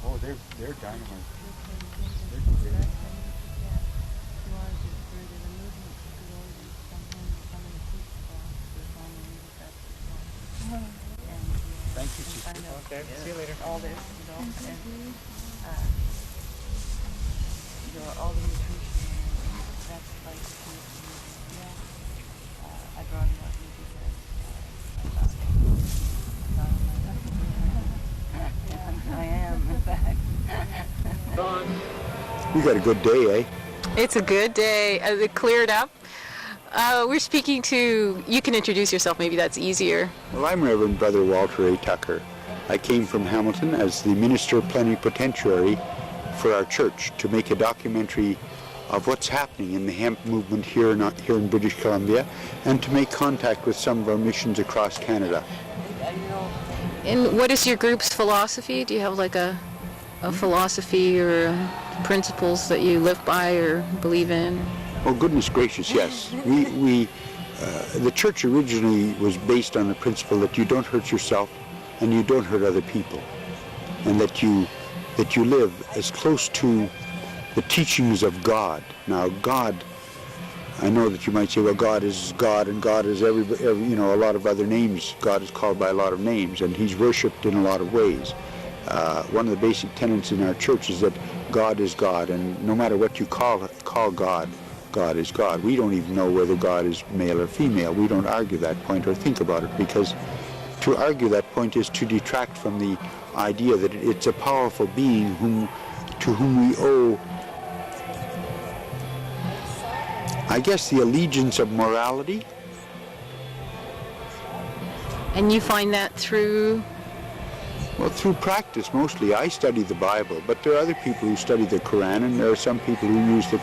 Oh, they're dynamite. Thank you, Chief. Okay, see you later. All this, and all the nutrition, that's like, I brought him up because I am, in fact. You got a good day, eh? It's a good day. It cleared up. We're speaking to, you can introduce yourself, maybe that's easier. Well, I'm Reverend Brother Walter Tucker. I came from Hamilton as the Minister Plenipotentiary for our church to make a documentary of what's happening in the hemp movement here in British Columbia, and to make contact with some of our missions across Canada. And what is your group's philosophy? Do you have like a philosophy or principles that you live by or believe in? Oh, goodness gracious, yes. The church originally was based on the principle that you don't hurt yourself and you don't hurt other people, and that you live as close to the teachings of God. Now, God, I know that you might say, well, God is God, and God is every a lot of other names. God is called by a lot of names, and He's worshipped in a lot of ways. One of the basic tenets in our church is that God is God, and no matter what you call God, God is God. We don't even know whether God is male or female. We don't argue that point or think about it, because to argue that point is to detract from the idea that it's a powerful being to whom we owe, I guess, the allegiance of morality. And you find that through? Well, through practice mostly. I study the Bible, but there are other people who study the Quran, and there are some people who use the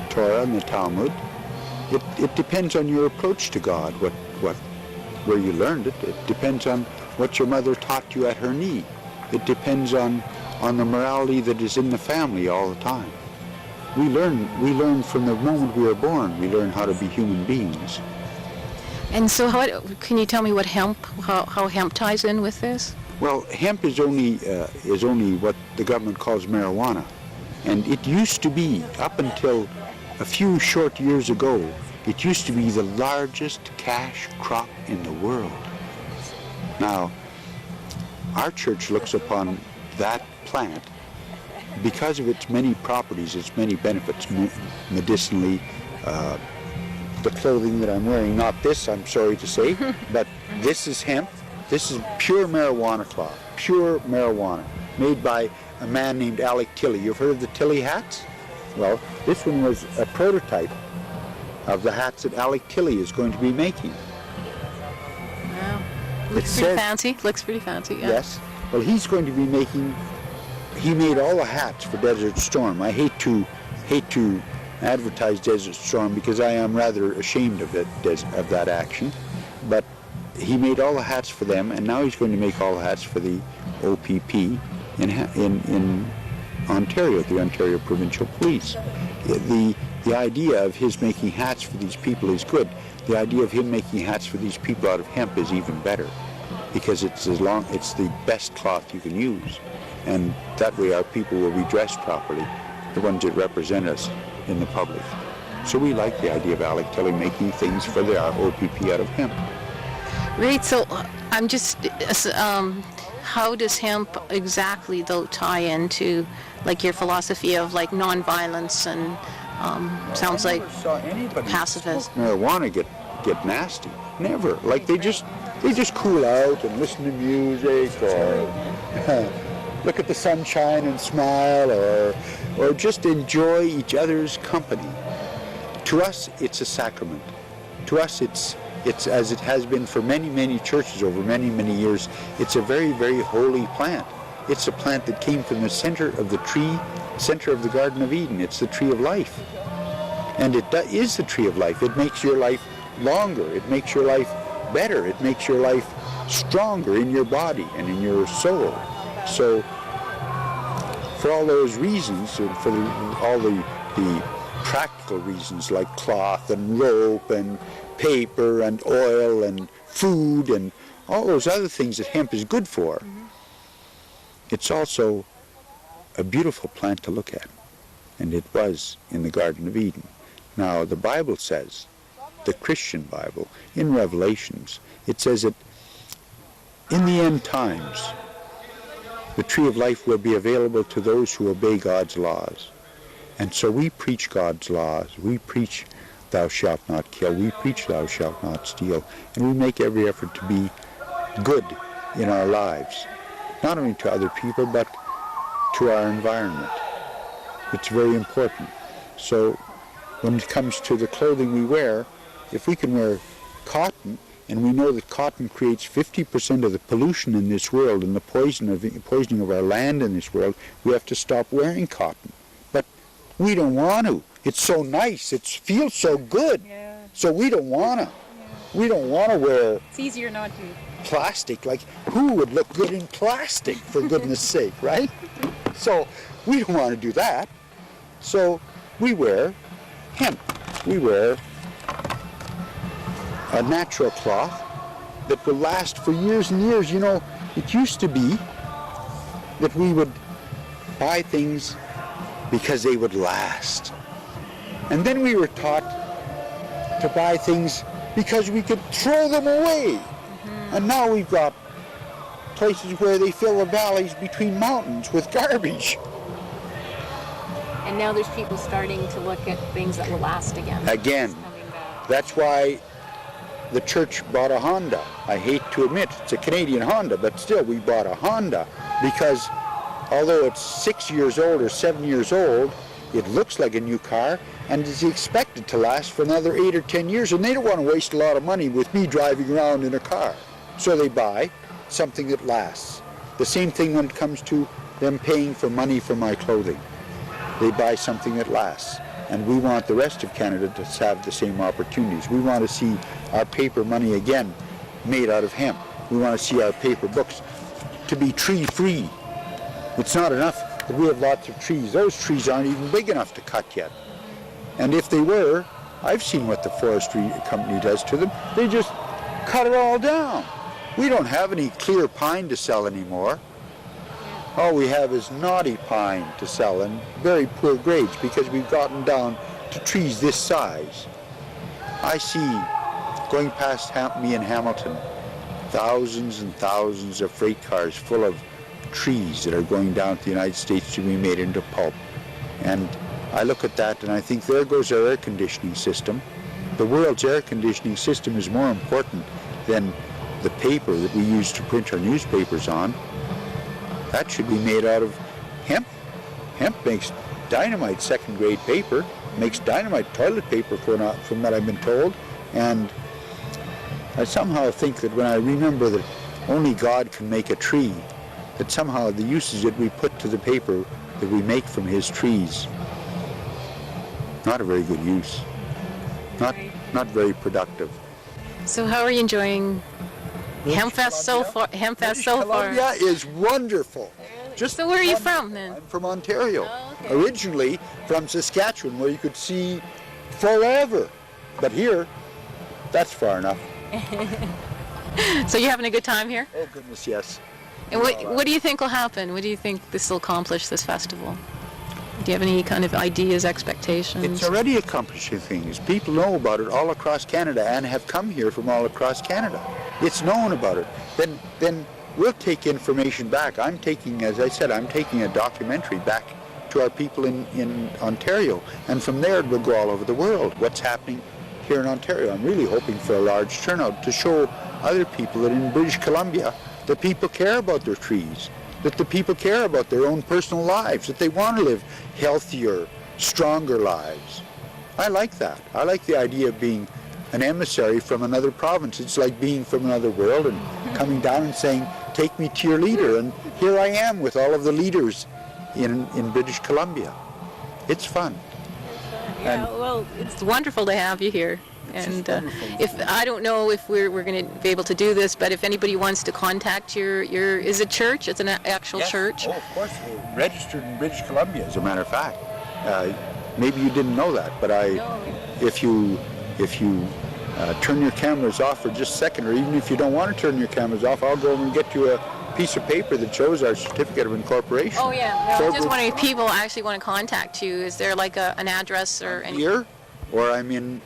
Torah and the Talmud. It depends on your approach to God, where you learned it. It depends on what your mother taught you at her knee. It depends on the morality that is in the family all the time. We learn from the moment we are born. We learn how to be human beings. And so can you tell me what how hemp ties in with this? Well, hemp is only what the government calls marijuana. And it used to be, up until a few short years ago, it used to be the largest cash crop in the world. Now, our church looks upon that plant, because of its many properties, its many benefits, medicinally, the clothing that I'm wearing, not this, I'm sorry to say, but this is hemp. This is pure marijuana cloth, pure marijuana, made by a man named Alec Tilley. You've heard of the Tilley hats? Well, this one was a prototype of the hats that Alec Tilley is going to be making. Wow. Looks pretty fancy. Looks pretty fancy, yeah. Yes. Well, he's going to be making, he made all the hats for Desert Storm. I hate to advertise Desert Storm because I am rather ashamed of that action, but he made all the hats for them, and now he's going to make all the hats for the OPP in Ontario, the Ontario Provincial Police. The idea of his making hats for these people is good. The idea of him making hats for these people out of hemp is even better, because it's the best cloth you can use, and that way our people will be dressed properly, the ones that represent us in the public. So we like the idea of Alec Tilley making things for the OPP out of hemp. Right, so I'm just, how does hemp exactly though tie into like your philosophy of like nonviolence and sounds like pacifist? Marijuana get nasty. Never. Like they just cool out and listen to music, or look at the sunshine and smile, or just enjoy each other's company. To us, it's a sacrament. To us, it's as it has been for many, many churches over many, many years. It's a very, very holy plant. It's a plant that came from the center of the tree, center of the Garden of Eden. It's the tree of life. And it is the tree of life. It makes your life longer. It makes your life better. It makes your life stronger in your body and in your soul. So for all those reasons, and for all the practical reasons like cloth and rope and paper and oil and food and all those other things that hemp is good for, it's also a beautiful plant to look at. And it was in the Garden of Eden. Now, the Bible says, the Christian Bible, in Revelations, it says that in the end times, the tree of life will be available to those who obey God's laws. And so we preach God's laws. We preach, thou shalt not kill. We preach, thou shalt not steal. And we make every effort to be good in our lives, not only to other people, but to our environment. It's very important. So when it comes to the clothing we wear, if we can wear cotton, and we know that cotton creates 50% of the pollution in this world and the poisoning of our land in this world, we have to stop wearing cotton. But we don't want to. It's so nice. It feels so good. Yeah. So we don't want to. Yeah. We don't want to wear It's easier not to. plastic. Like, who would look good in plastic, for goodness sake, right? So we don't want to do that. So we wear hemp. We wear a natural cloth that will last for years and years. You know, it used to be that we would buy things because they would last. And then we were taught to buy things because we could throw them away. And now we've got places where they fill the valleys between mountains with garbage. And now there's people starting to look at things that will last again. Again, that's why the church bought a Honda. I hate to admit it's a Canadian Honda, but still we bought a Honda because although it's 6 years old or 7 years old, it looks like a new car and is expected to last for another 8 or 10 years, and they don't want to waste a lot of money with me driving around in a car. So they buy something that lasts. The same thing when it comes to them paying for money for my clothing. They buy something that lasts. And we want the rest of Canada to have the same opportunities. We want to see our paper money again made out of hemp. We want to see our paper books to be tree-free. It's not enough that we have lots of trees. Those trees aren't even big enough to cut yet. And if they were, I've seen what the forestry company does to them. They just cut it all down. We don't have any clear pine to sell anymore. All we have is naughty pine to sell in very poor grades because we've gotten down to trees this size. I see, going past me in Hamilton, thousands and thousands of freight cars full of trees that are going down to the United States to be made into pulp. And I look at that and I think there goes our air conditioning system. The world's air conditioning system is more important than the paper that we use to print our newspapers on. That should be made out of hemp. Hemp makes dynamite second-grade paper, makes dynamite toilet paper from what I've been told. And I somehow think that when I remember that only God can make a tree, that somehow the uses that we put to the paper that we make from his trees, not a very good use, not very productive. So how are you enjoying Hempfest so far? Hempfest so far. Columbia is wonderful. Just So where are you from then? I'm from Ontario. Oh, okay. Originally from Saskatchewan, where you could see forever. But here, that's far enough. So you're having a good time here? Oh goodness, yes. And what do you think will happen? What do you think this will accomplish, this festival? Do you have any kind of ideas, expectations? It's already accomplishing things. People know about it all across Canada and have come here from all across Canada. It's known about it. Then we'll take information back. I'm taking, as I said, I'm taking a documentary back to our people in Ontario. And from there it will go all over the world. What's happening here in Ontario? I'm really hoping for a large turnout to show other people that in British Columbia, the people care about their trees, that the people care about their own personal lives, that they want to live healthier, stronger lives. I like that. I like the idea of being an emissary from another province. It's like being from another world and coming down and saying, take me to your leader. And here I am with all of the leaders in British Columbia. It's fun. Yeah, well, it's wonderful to have you here. And if I don't know if we're going to be able to do this, but if anybody wants to contact your is it church? It's an actual church. Oh, of course, we're registered in British Columbia, as a matter of fact. Maybe you didn't know that, but if you turn your cameras off for just a second, or even if you don't want to turn your cameras off, I'll go over and get you a piece of paper that shows our certificate of incorporation. Oh yeah, So I'm just wondering if people actually want to contact you. Is there like an address or anything? Here, or I'm in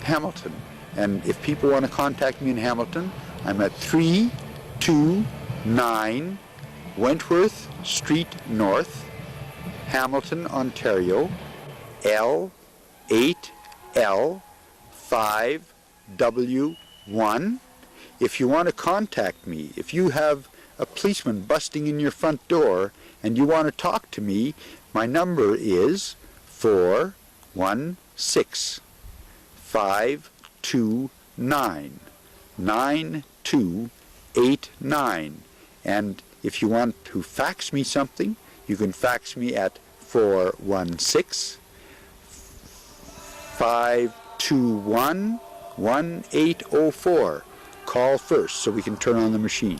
Hamilton, and if people want to contact me in Hamilton, I'm at 329 Wentworth Street North, Hamilton, Ontario, L8L5W1. If you want to contact me, if you have a policeman busting in your front door and you want to talk to me, my number is 416-529-9289. And if you want to fax me something, you can fax me at 416-521-1804. Call first so we can turn on the machine.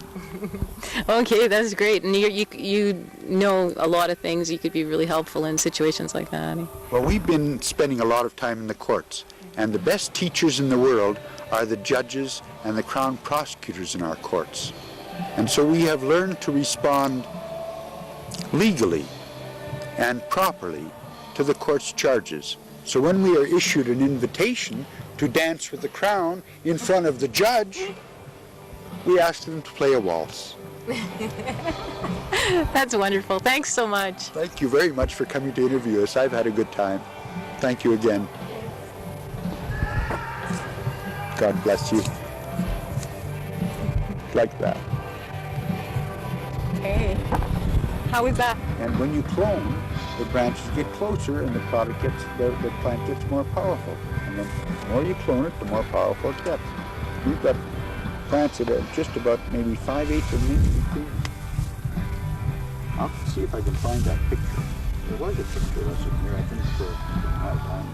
Okay, that's great. And you know a lot of things. You could be really helpful in situations like that. Well, we've been spending a lot of time in the courts, and the best teachers in the world are the judges and the crown prosecutors in our courts. And so we have learned to respond legally and properly to the court's charges. So when we are issued an invitation to dance with the crown in front of the judge, we ask them to play a waltz. That's wonderful. Thanks so much. Thank you very much for coming to interview us. I've had a good time. Thank you again. God bless you. Like that. Hey, how is that? And when you clone, the branches get closer and the plant gets more powerful. And the more you clone it, the more powerful it gets. We've got plants that are just about maybe 5/8 of an inch between. I'll see if I can find that picture. There was a picture of us in here, I think, for my time.